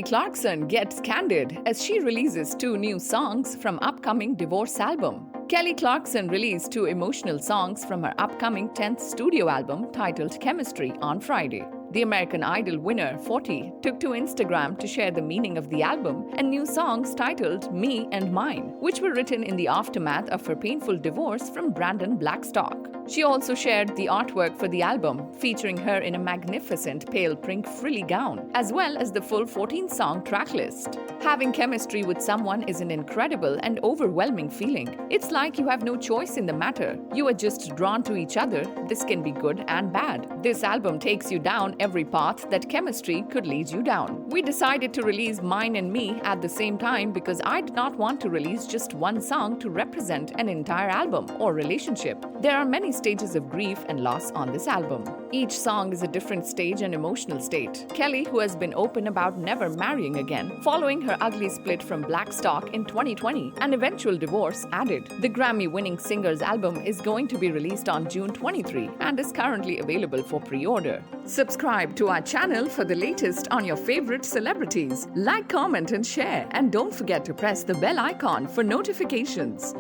Clarkson gets candid as she releases 2 new songs from upcoming divorce album. Kelly Clarkson released 2 emotional songs from her upcoming 10th studio album titled Chemistry on Friday. The American Idol winner, 40, took to Instagram to share the meaning of the album and new songs titled Me and Mine, which were written in the aftermath of her painful divorce from Brandon Blackstock. She also shared the artwork for the album, featuring her in a magnificent pale pink frilly gown, as well as the full 14-song tracklist. Having chemistry with someone is an incredible and overwhelming feeling. It's like you have no choice in the matter. You are just drawn to each other. This can be good and bad. This album takes you down every path that chemistry could lead you down. We decided to release Mine and Me at the same time because I did not want to release just one song to represent an entire album or relationship. There are many stages of grief and loss on this album. Each song is a different stage and emotional state. Kelly, who has been open about never marrying again, following her ugly split from Blackstock in 2020 and eventual divorce, added, "The Grammy-winning singer's album is going to be released on June 23 and is currently available for pre-order." Subscribe to our channel for the latest on your favorite celebrities. Like, comment, and share. And don't forget to press the bell icon for notifications.